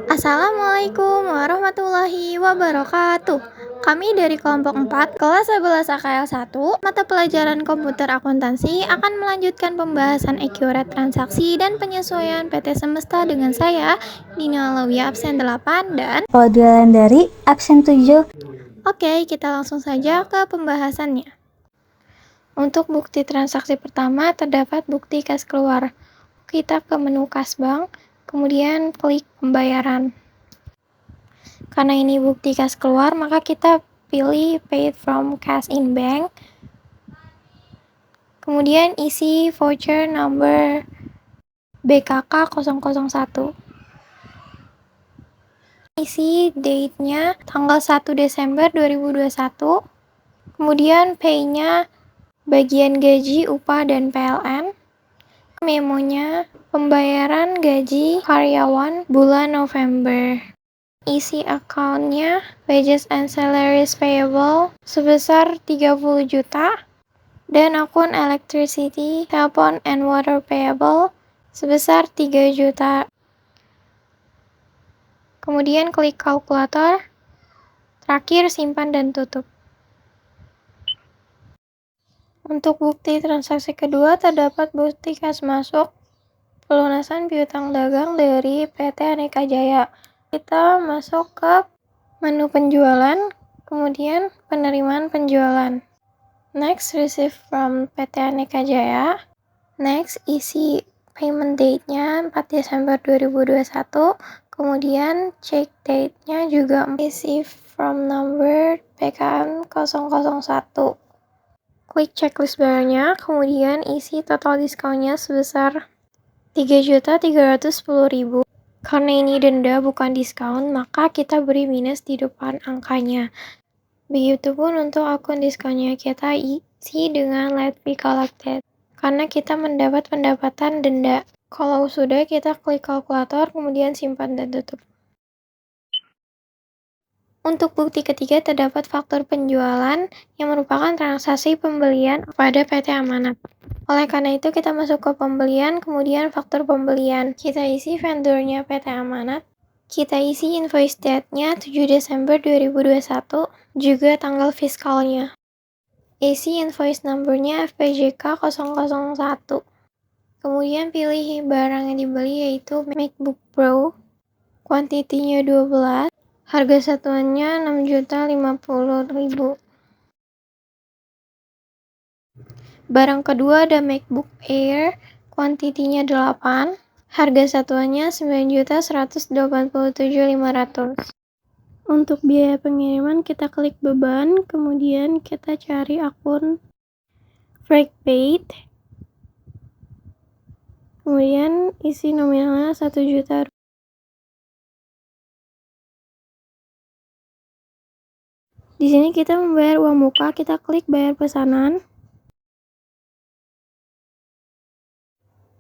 Assalamualaikum warahmatullahi wabarakatuh. Kami dari kelompok 4, kelas 11 AKL 1, mata pelajaran komputer akuntansi akan melanjutkan pembahasan accurate transaksi dan penyesuaian PT Semesta dengan saya, Dina Alawiyah absen 8 dan Audiolan dari absen 7. Oke, kita langsung saja ke pembahasannya. Untuk bukti transaksi pertama terdapat bukti kas keluar. Kita ke menu kas bank, kemudian klik pembayaran. Karena ini bukti kas keluar, maka kita pilih paid from cash in bank. Kemudian isi voucher number BKK 001. Isi date-nya tanggal 1 Desember 2021. Kemudian pay-nya bagian gaji, upah, dan PLN. Memonya pembayaran gaji karyawan bulan November. Isi account-nya wages and salaries payable sebesar 30 juta dan akun electricity, telepon, and water payable sebesar 3 juta. Kemudian klik kalkulator. Terakhir simpan dan tutup. Untuk bukti transaksi kedua terdapat bukti kas masuk pelunasan piutang dagang dari PT Aneka Jaya. Kita masuk ke menu penjualan, kemudian penerimaan penjualan. Next, receive from PT Aneka Jaya. Next, isi payment date-nya 4 Desember 2021. Kemudian check date-nya juga isi from number PKM 001. Klik checklist bayarnya, kemudian isi total diskonnya sebesar 3.310.000. Karena ini denda bukan diskon, maka kita beri minus di depan angkanya. Begitupun untuk akun diskonnya, kita isi dengan late fee collected, karena kita mendapat pendapatan denda. Kalau sudah, kita klik kalkulator, kemudian simpan dan tutup. Untuk bukti ketiga terdapat faktur penjualan yang merupakan transaksi pembelian pada PT Amanat. Oleh karena itu kita masuk ke pembelian, kemudian faktur pembelian. Kita isi vendornya PT Amanat. Kita isi invoice date-nya 7 Desember 2021, juga tanggal fiskalnya. Isi invoice number-nya FPJK 001. Kemudian pilih barang yang dibeli yaitu MacBook Pro. Kuantitinya 12. Harga satuannya 6.050.000. Barang kedua ada MacBook Air, kuantitinya 8. Harga satuannya 9.187.500. Untuk biaya pengiriman kita klik beban, kemudian kita cari akun freight paid. Kemudian isi nominalnya 1 juta. Di sini kita membayar uang muka, kita klik bayar pesanan.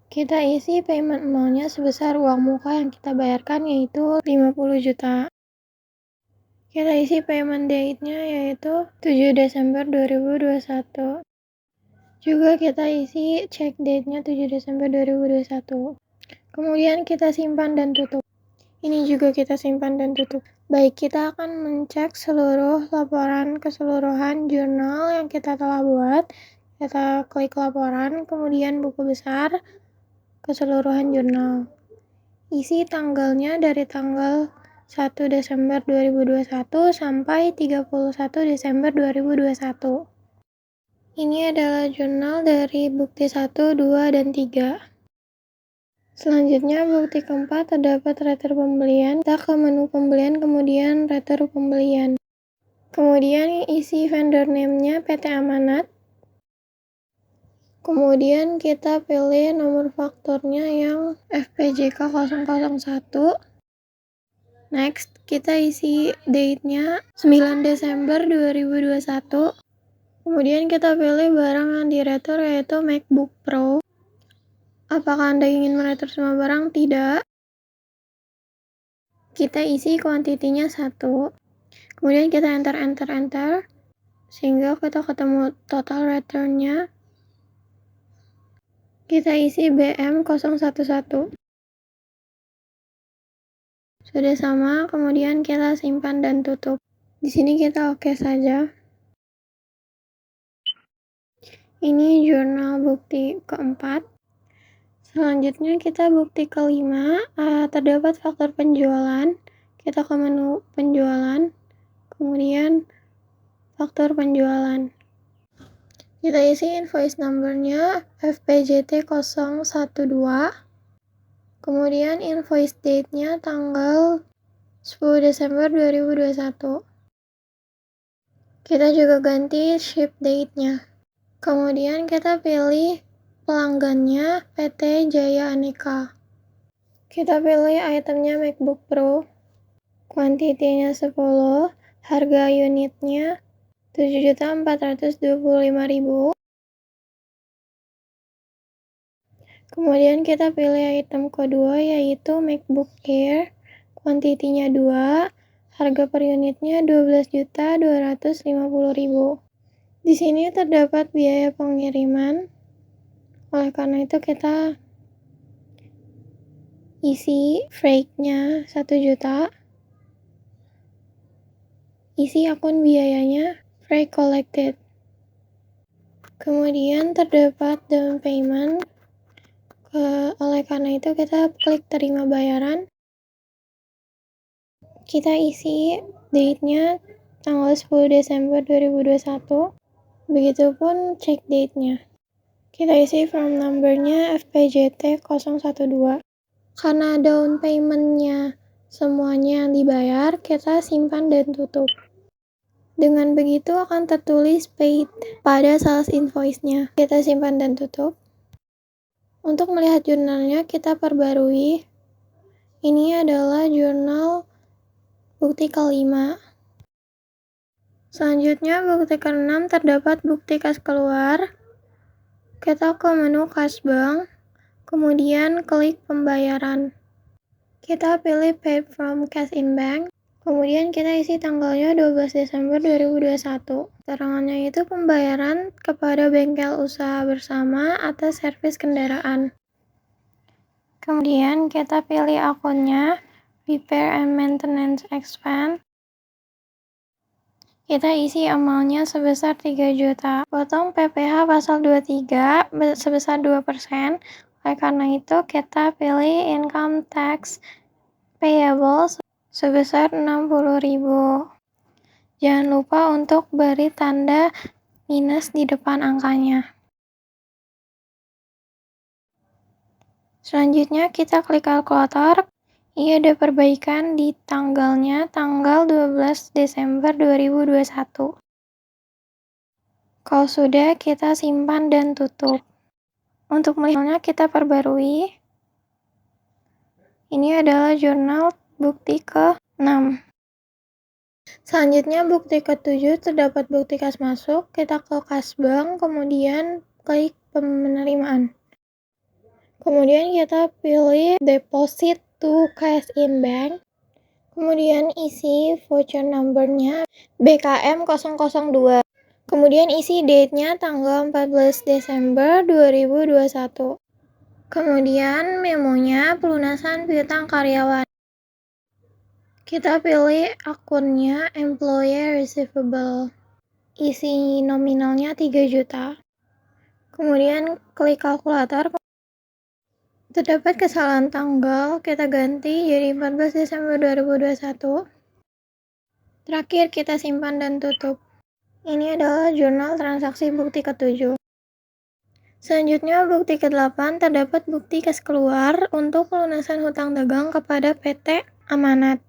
Kita isi payment amount-nya sebesar uang muka yang kita bayarkan yaitu 50 juta. Kita isi payment date-nya yaitu 7 Desember 2021. Juga kita isi check date-nya 7 Desember 2021. Kemudian kita simpan dan tutup. Ini juga kita simpan dan tutup. Baik, kita akan mencek seluruh laporan keseluruhan jurnal yang kita telah buat. Kita klik laporan, kemudian buku besar, keseluruhan jurnal. Isi tanggalnya dari tanggal 1 Desember 2021 sampai 31 Desember 2021. Ini adalah jurnal dari bukti 1, 2, dan 3. Selanjutnya, bukti keempat terdapat retur pembelian. Kita ke menu pembelian, kemudian retur pembelian. Kemudian isi vendor name-nya PT Amanat. Kemudian kita pilih nomor fakturnya yang FPJK 001. Next, kita isi date-nya 9 Desember 2021. Kemudian kita pilih barang yang diretur yaitu MacBook Pro. Apakah Anda ingin meretur semua barang? Tidak. Kita isi kuantitinya 1. Kemudian kita enter sehingga kita ketemu total return-nya. Kita isi BM 011. Sudah sama, kemudian kita simpan dan tutup. Di sini kita oke saja. Ini jurnal bukti keempat. Selanjutnya kita bukti kelima, terdapat faktor penjualan. Kita ke menu penjualan, kemudian faktor penjualan. Kita isi invoice number-nya FPJT 012. Kemudian invoice date-nya tanggal 10 Desember 2021. Kita juga ganti ship date-nya. Kemudian kita pilih pelanggannya PT Jaya Aneka. Kita pilih itemnya MacBook Pro. Kuantitinya 10, harga unitnya 7.425.000. Kemudian kita pilih item kedua yaitu MacBook Air. Kuantitinya 2, harga per unitnya 12.250.000. Di sini terdapat biaya pengiriman. Oleh karena itu kita isi freight-nya 1 juta. Isi akun biayanya freight collected. Kemudian terdapat down payment. Oleh karena itu kita klik terima bayaran. Kita isi date-nya tanggal 10 Desember 2021. Begitupun check date-nya. Kita isi form number-nya FPJT 012. Karena down payment-nya semuanya yang dibayar, kita simpan dan tutup. Dengan begitu akan tertulis paid pada sales invoice-nya. Kita simpan dan tutup. Untuk melihat jurnalnya kita perbarui. Ini adalah jurnal bukti kelima. Selanjutnya bukti ke-6 terdapat bukti kas keluar. Kita ke menu kas bank, kemudian klik pembayaran. Kita pilih pay from cash in bank, kemudian kita isi tanggalnya 12 Desember 2021. Keterangannya itu pembayaran kepada bengkel usaha bersama atas servis kendaraan. Kemudian kita pilih akunnya, repair and maintenance expense. Kita isi amount-nya sebesar 3 juta. Potong PPh pasal 23 sebesar 2%. Oleh karena itu kita pilih income tax payable sebesar 60.000. Jangan lupa untuk beri tanda minus di depan angkanya. Selanjutnya kita klik kalkulator. Ini ada perbaikan di tanggalnya, tanggal 12 Desember 2021. Kalau sudah, kita simpan dan tutup. Untuk melihatnya kita perbarui. Ini adalah jurnal bukti ke-6. Selanjutnya bukti ke-7 terdapat bukti kas masuk. Kita ke kas bank, kemudian klik penerimaan. Kemudian kita pilih deposit to cash in bank. Kemudian isi voucher number-nya BKM 002. Kemudian isi date-nya tanggal 14 Desember 2021. Kemudian memonya pelunasan piutang karyawan. Kita pilih akunnya employee receivable. Isi nominalnya 3 juta. Kemudian klik kalkulator. Terdapat kesalahan tanggal, kita ganti jadi 14 Desember 2021. Terakhir kita simpan dan tutup. Ini adalah jurnal transaksi bukti ke-7. Selanjutnya bukti ke-8 terdapat bukti kas keluar untuk pelunasan hutang dagang kepada PT Amanat.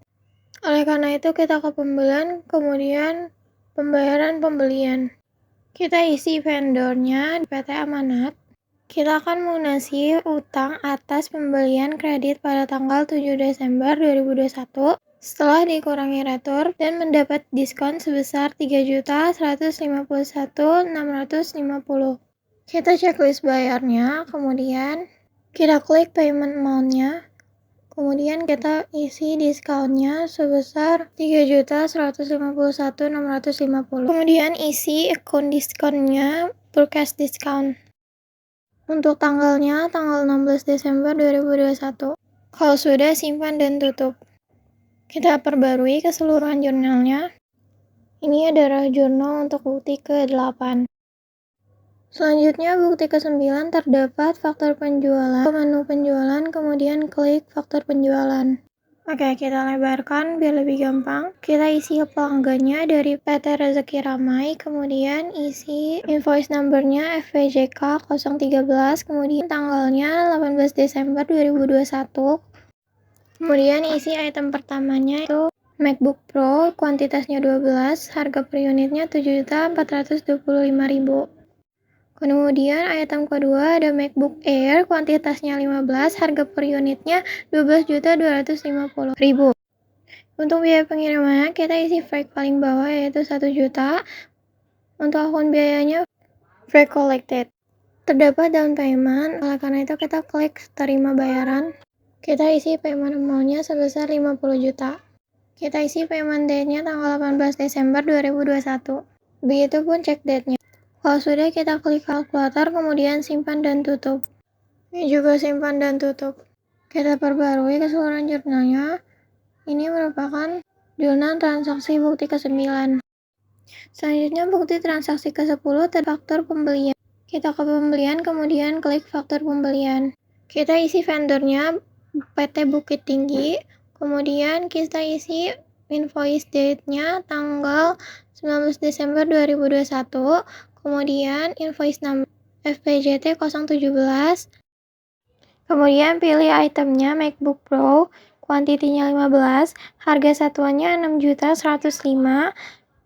Oleh karena itu kita ke pembelian, kemudian pembayaran pembelian. Kita isi vendornya di PT Amanat. Kita akan melunasi utang atas pembelian kredit pada tanggal 7 Desember 2021 setelah dikurangi retur dan mendapat diskon sebesar 3.151.650. Kita checklist bayarnya, kemudian kita klik payment amount-nya, kemudian kita isi diskonnya sebesar 3.151.650. Kemudian isi akun diskonnya broadcast discount. Untuk tanggalnya, tanggal 16 Desember 2021. Kalau sudah, simpan dan tutup. Kita perbarui keseluruhan jurnalnya. Ini adalah jurnal untuk bukti ke-8. Selanjutnya bukti ke-9 terdapat faktor penjualan. Ke menu penjualan, kemudian klik faktor penjualan. Oke, kita lebarkan biar lebih gampang. Kita isi pelanggannya dari PT Rezeki Ramai, kemudian isi invoice numbernya FPJK 013, kemudian tanggalnya 18 Desember 2021. Kemudian isi item pertamanya itu MacBook Pro, kuantitasnya 12, harga per unitnya 7.425.000. Kemudian item kedua ada MacBook Air, kuantitasnya 15, harga per unitnya 12.250.000. Untuk biaya pengirimannya kita isi freight paling bawah yaitu 1 juta. Untuk akun biayanya freight collected. Terdapat down payment, oleh karena itu kita klik terima bayaran. Kita isi payment amount-nya sebesar 50 juta. Kita isi payment date-nya tanggal 18 Desember 2021. Begitupun check date-nya. Kalau sudah, kita klik kalkulator, kemudian simpan dan tutup. Ini juga simpan dan tutup. Kita perbarui keseluruhan jurnalnya. Ini merupakan jurnal transaksi bukti ke-9. Selanjutnya bukti transaksi ke-10 faktor pembelian. Kita ke pembelian, kemudian klik faktor pembelian. Kita isi vendornya PT Bukit Tinggi, kemudian kita isi invoice date-nya tanggal 19 Desember 2021, kemudian invoice number FPJT 017, kemudian pilih itemnya MacBook Pro, kuantitinya 15, harga satuannya 6.105.000.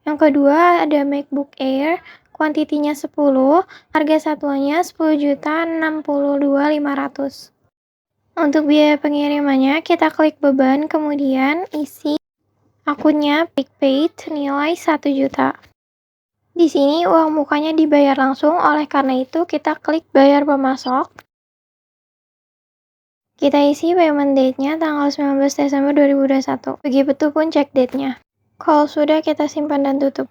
Yang kedua ada MacBook Air, kuantitinya 10, harga satuannya 10.062.500. Untuk biaya pengirimannya kita klik beban, kemudian isi akunnya PicPay nilai 1 juta. Di sini uang mukanya dibayar langsung, oleh karena itu kita klik bayar pemasok. Kita isi payment date-nya tanggal 19 Desember 2021. Begitupun check date-nya. Kalau sudah, kita simpan dan tutup.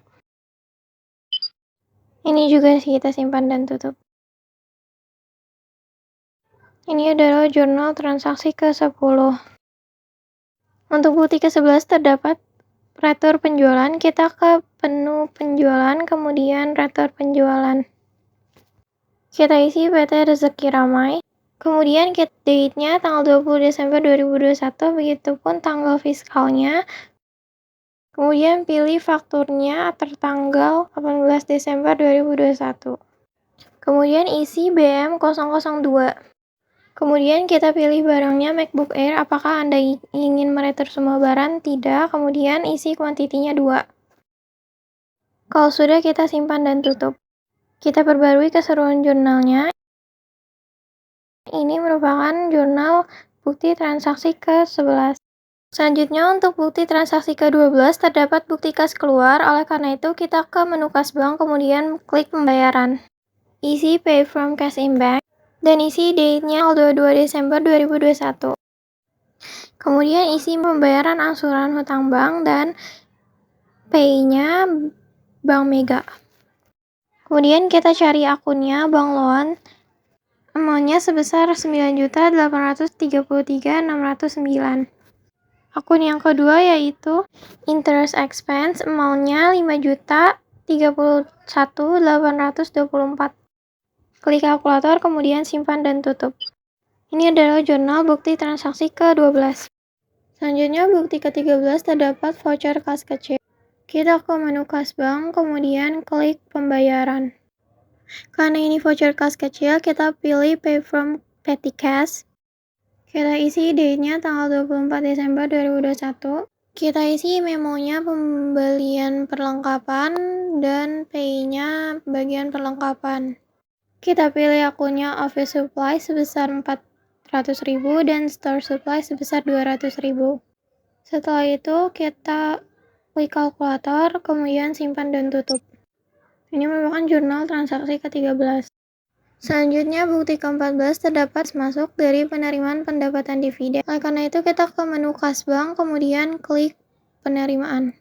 Ini juga kita simpan dan tutup. Ini adalah jurnal transaksi ke-10. Untuk bukti ke-11 terdapat retur penjualan. Kita ke menu penjualan, kemudian retur penjualan. Kita isi PT Rezeki Ramai. Kemudian date-nya tanggal 20 Desember 2021, begitupun tanggal fiskalnya. Kemudian pilih fakturnya tertanggal 18 Desember 2021. Kemudian isi BM002. Kemudian kita pilih barangnya MacBook Air, apakah Anda ingin meretur semua barang? Tidak. Kemudian isi kuantitinya 2. Kalau sudah, kita simpan dan tutup. Kita perbarui keseluruhan jurnalnya. Ini merupakan jurnal bukti transaksi ke-11. Selanjutnya untuk bukti transaksi ke-12 terdapat bukti kas keluar, oleh karena itu kita ke menu kas bank, kemudian klik pembayaran. Isi pay from cash in bank, dan isi date-nya 22 Desember 2021. Kemudian isi pembayaran angsuran hutang bank dan pay-nya Bank Mega. Kemudian kita cari akunnya Bank Loan, amount-nya sebesar 9.833.609. Akun yang kedua yaitu interest expense, amount-nya 5.031.824. Klik kalkulator, kemudian simpan dan tutup. Ini adalah jurnal bukti transaksi ke-12. Selanjutnya bukti ke-13 terdapat voucher kas kecil. Kita ke menu kas bank, kemudian klik pembayaran. Karena ini voucher kas kecil, kita pilih pay from petty cash. Kita isi date-nya tanggal 24 Desember 2021. Kita isi memonya pembelian perlengkapan dan pay-nya bagian perlengkapan. Kita pilih akunnya office supply sebesar 400.000 dan store supply sebesar 200.000. Setelah itu kita klik kalkulator, kemudian simpan dan tutup. Ini merupakan jurnal transaksi ke-13. Selanjutnya bukti ke-14 terdapat masuk dari penerimaan pendapatan dividen. Oleh karena itu kita ke menu kas bank, kemudian klik penerimaan.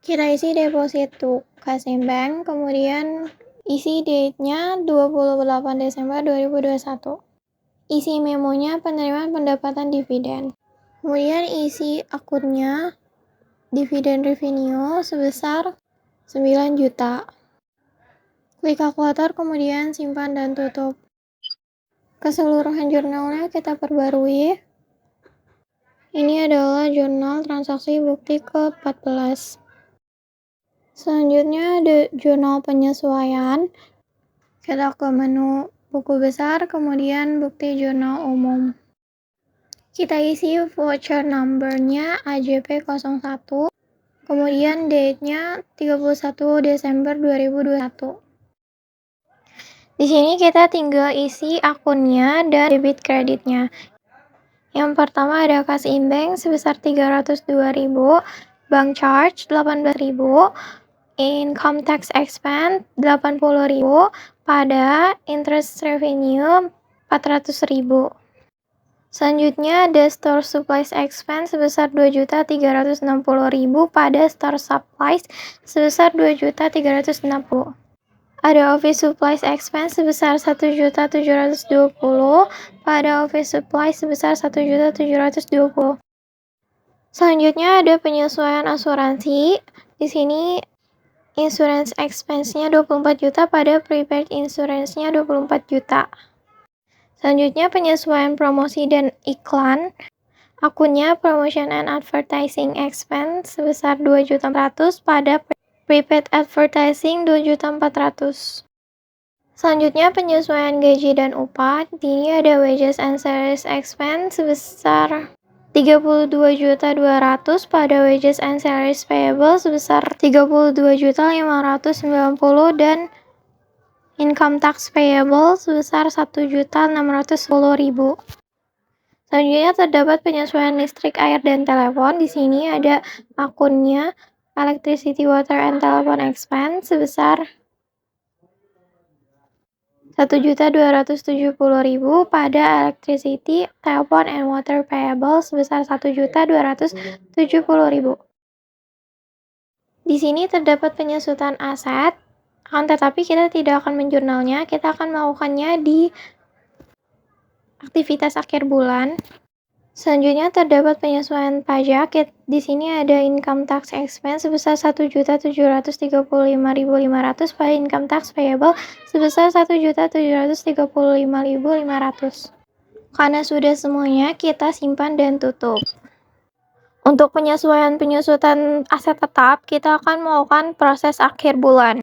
Kita isi deposit to cash in bank, kemudian isi date-nya 28 Desember 2021. Isi memonya penerimaan pendapatan dividen. Kemudian isi akunnya, dividen revenue sebesar 9 juta. Klik kalkulator, kemudian simpan dan tutup. Keseluruhan jurnalnya kita perbarui. Ini adalah jurnal transaksi bukti ke-14. Selanjutnya ada jurnal penyesuaian. Kita ke menu buku besar, kemudian bukti jurnal umum. Kita isi voucher number-nya AJP01, kemudian date-nya 31 Desember 2021. Di sini kita tinggal isi akunnya dan debit kreditnya. Yang pertama ada kas in-bank sebesar 302.000, bank charge 18.000, income tax expense 80.000, pada interest revenue 400.000. Selanjutnya ada store supplies expense sebesar 2.360.000, pada store supplies sebesar 2.360.000. Ada office supplies expense sebesar 1.720.000, pada office supplies sebesar 1.720.000. Selanjutnya ada penyesuaian asuransi. Di sini insurance expense-nya 24 juta, pada prepaid insurance-nya 24 juta. Selanjutnya penyesuaian promosi dan iklan. Akunnya promotion and advertising expense sebesar 2.400.000, pada prepaid advertising 2.400.000. Selanjutnya penyesuaian gaji dan upah. Di sini ada wages and salaries expense sebesar 32.200.000, pada wages and salaries payable sebesar 32.590.000, dan income tax payable sebesar 1.610.000. Selanjutnya terdapat penyesuaian listrik, air, dan telepon. Di sini ada akunnya electricity, water, and telephone expense sebesar 1.270.000, pada electricity, telephone, and water payable sebesar 1.270.000. Di sini terdapat penyesuaian aset, akan tetapi kita tidak akan menjurnalnya, kita akan melakukannya di aktivitas akhir bulan. Selanjutnya terdapat penyesuaian pajak. Di sini ada income tax expense sebesar 1.735.500, pada income tax payable sebesar 1.735.500. Karena sudah semuanya, kita simpan dan tutup. Untuk penyesuaian aset tetap, kita akan melakukan proses akhir bulan.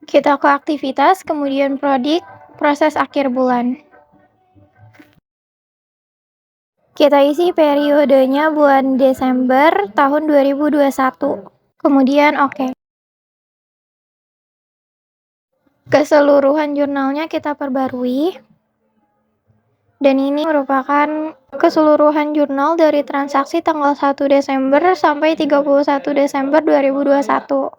Kita ke aktivitas, kemudian prodik, proses akhir bulan. Kita isi periodenya bulan Desember tahun 2021. Kemudian oke. Keseluruhan jurnalnya kita perbarui. Dan ini merupakan keseluruhan jurnal dari transaksi tanggal 1 Desember sampai 31 Desember 2021.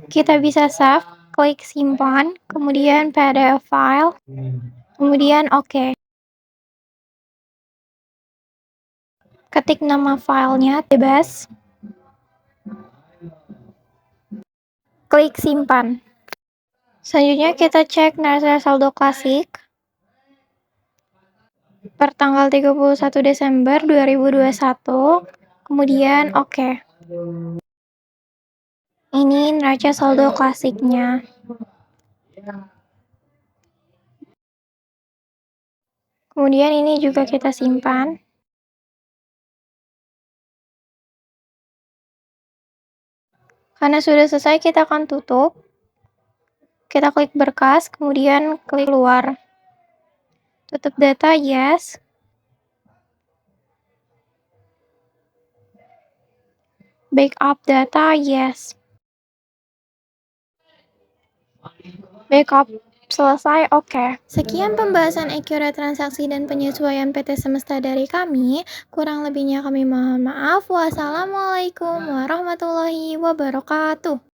Kita bisa save, klik simpan, kemudian PDF file, kemudian oke. Ketik nama filenya, bebas. Klik simpan. Selanjutnya kita cek neraca saldo klasik per tanggal 31 Desember 2021, kemudian oke. Ini neraca saldo klasiknya. Kemudian ini juga kita simpan. Karena sudah selesai, kita akan tutup. Kita klik berkas, kemudian klik keluar. Tutup data, yes. Backup data, yes. Backup selesai, oke. Sekian pembahasan accurate transaksi dan penyesuaian PT Semesta dari kami. Kurang lebihnya kami mohon maaf. Wassalamualaikum warahmatullahi wabarakatuh.